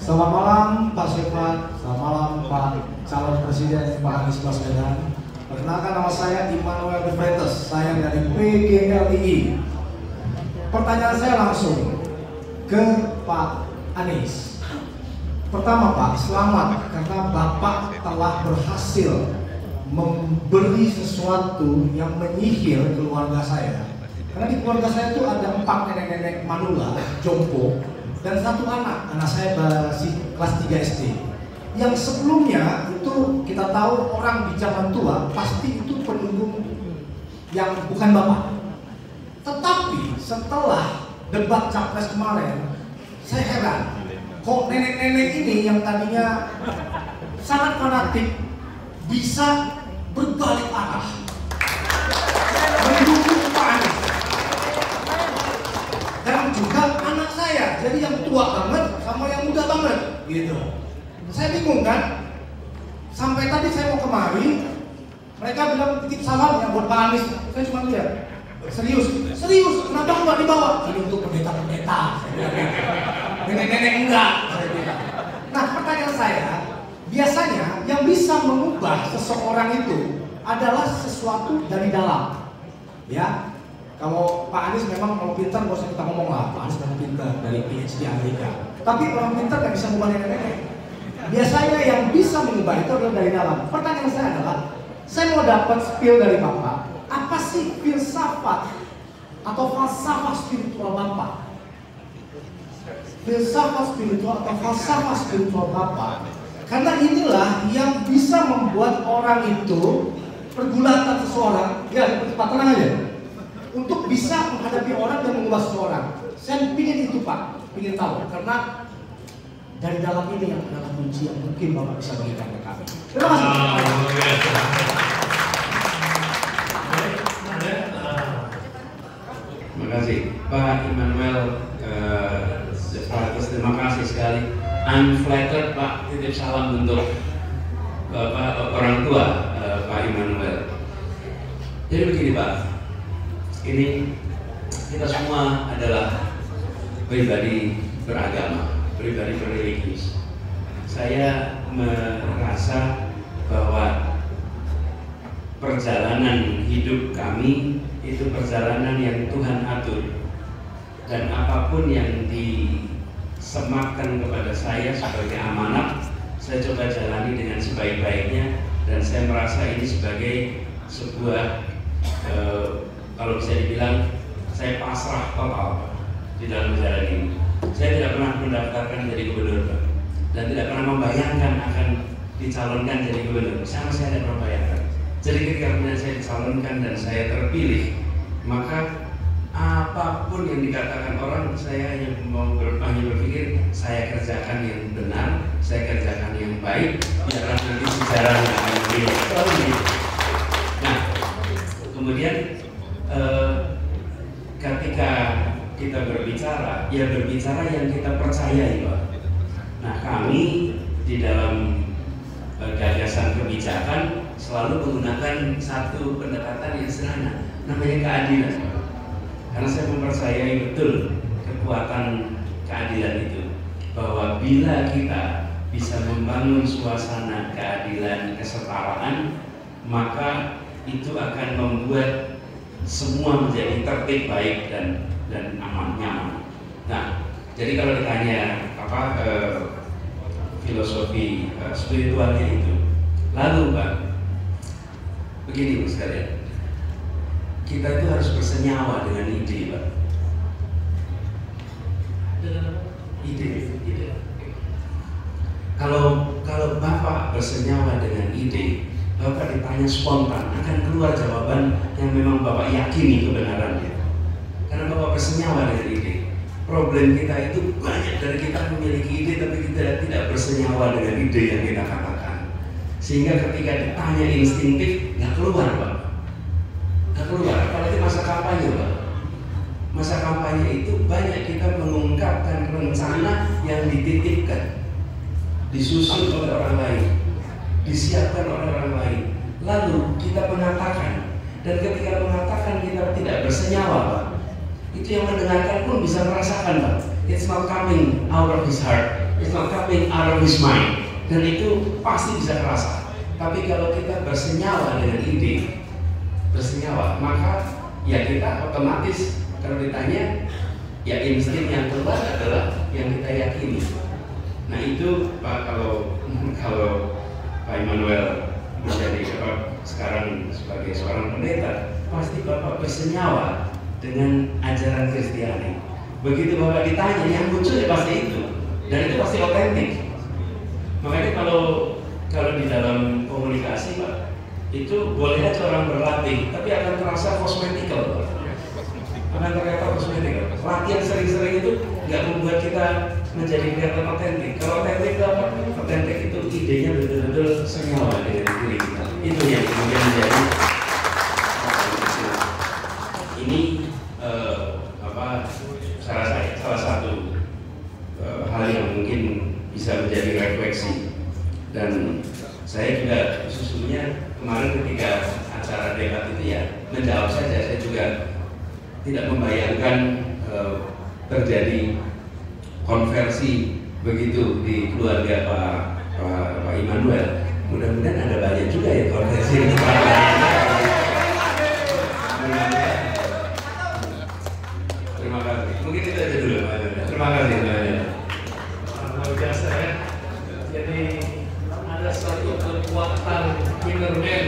Selamat malam Pak Sifat, selamat malam Pak Calon Presiden Pak Anies Baswedan. Perkenalkan, nama saya Immanuel De Freitas, saya dari PGLII. Pertanyaan saya langsung ke Pak Anies. Pertama Pak, selamat karena Bapak telah berhasil memberi sesuatu yang menyihir keluarga saya. Karena di keluarga saya itu ada 4 nenek-nenek manula, jompo, dan 1 anak saya masih kelas 3 SD. Yang sebelumnya itu kita tahu orang di zaman tua pasti itu pendukung yang bukan Bapak. Tetapi setelah debat capres kemarin, saya heran, kok nenek-nenek ini yang tadinya sangat fanatik bisa berbalik arah mendukung Pak Anies. Dan juga anak saya, jadi yang tua banget sama yang muda banget gitu. Saya bingung kan, sampai tadi saya mau kemari, mereka bilang titip salam ya buat Pak Anies. Saya cuma lihat, serius, kenapa nggak dibawa? Ini untuk pendeta-pendeta, nenek-nenek enggak, saya bilang. Nah, pertanyaan saya, biasanya yang bisa mengubah seseorang itu adalah sesuatu dari dalam, ya. Kalau Pak Anies memang kalau pintar, nggak usah kita ngomong lah, Pak Anies memang pintar dari PhD Amerika. Tapi orang pintar nggak bisa mengubah nenek-nenek. Biasanya yang bisa mengubah itu adalah dari dalam. Pertanyaan saya adalah, saya mau dapat spill dari Bapak, apa sih filsafat atau falsafah spiritual Bapak? Filsafat spiritual atau falsafah spiritual Bapak. Karena inilah yang bisa membuat orang itu pergulatan seseorang, ya Pak, tenang aja, untuk bisa menghadapi orang dan mengubah seseorang. Saya ingin itu Pak, ingin tahu, karena dari dalam ini yang adalah kunci yang mungkin Bapak bisa berikan ke kami. Terima kasih. Terima kasih Pak Immanuel. Terima kasih sekali. I'm flattered Pak, titip salam untuk Bapak orang tua Pak Immanuel. Jadi begini Pak, ini kita semua adalah pribadi beragama, pribadi berreligius. Saya merasa bahwa perjalanan hidup kami itu perjalanan yang Tuhan atur, dan apapun yang disematkan kepada saya sebagai amanat, saya coba jalani dengan sebaik-baiknya, dan saya merasa ini sebagai sebuah kalau bisa dibilang saya pasrah total di dalam jalan ini. Saya tidak pernah mendaftarkan jadi gubernur Pak, dan tidak pernah membayangkan akan dicalonkan jadi gubernur. Sama saya tidak pernah bayangkan. Jadi ketika kemudian saya dicalonkan dan saya terpilih, maka apapun yang dikatakan orang, saya hanya berpikir saya kerjakan yang benar, saya kerjakan yang baik, biarlah nanti sejarah yang akan menilai. Nah, kemudian ketika kita berbicara, ya berbicara yang kita percayai Pak. Nah, kami di dalam gagasan kebijakan selalu menggunakan satu pendekatan yang sederhana, namanya keadilan Pak. Karena saya mempercayai betul kekuatan keadilan itu, bahwa bila kita bisa membangun suasana keadilan, kesetaraan, maka itu akan membuat semua menjadi tertib, baik dan aman, nyaman. Nah, jadi kalau ditanya apa filosofi spiritualnya itu, lalu Pak, begini Mas sekalian, kita itu harus bersenyawa dengan ide Pak. Ide. Kalau Bapak bersenyawa dengan ide, Bapak ditanya spontan, akan keluar jawaban yang memang Bapak yakini kebenarannya. Karena Bapak bersenyawa dengan ide. Problem kita itu banyak dari kita memiliki ide, tapi kita tidak bersenyawa dengan ide yang kita katakan. Sehingga ketika ditanya instinktif, nggak keluar Pak. Nggak keluar, apalagi masa kampanye Pak. Masa kampanye itu banyak kita mengungkapkan rencana yang dititipkan, disusun oleh orang lain, disiapkan oleh orang lain, lalu kita mengatakan, dan ketika mengatakan kita tidak bersenyawa Pak, itu yang mendengarkan pun bisa merasakan Pak, it's not coming out of his heart, It's not coming out of his mind. Dan itu pasti bisa terasa. Tapi kalau kita bersenyawa dengan ide, bersenyawa, maka ya kita otomatis kalau ditanya, ya insting yang keluar adalah yang kita yakini. Nah itu Pak, kalau Pak Immanuel menjadi sekarang sebagai seorang pendeta, pasti Bapak bersenyawa dengan ajaran Kristiani. Begitu Bapak ditanya, yang muncul ya pasti itu, dan itu pasti otentik. Makanya kalau di dalam komunikasi Pak, itu boleh aja orang berlatih, tapi akan terasa kosmetikal. Akan ternyata kosmetikal. Latihan sering-sering itu nggak membuat kita menjadi kelihatan otentik. Kalau otentik itu apa? Otentik itu idenya betul-betul senyawa dengan diri kita. Itu yang kemudian menjadi ini salah satu hal yang mungkin bisa menjadi refleksi. Dan saya juga sesungguhnya kemarin ketika acara debat itu ya menjawab saja, saya juga tidak membayangkan terjadi konversi begitu di keluarga Pak Immanuel. Mudah-mudahan ada banyak juga ya konversi di Terima kasih. Mungkin itu aja dulu Pak. Terima kasih banyak. Luar biasa ya. Jadi ada satu kekuatan inner man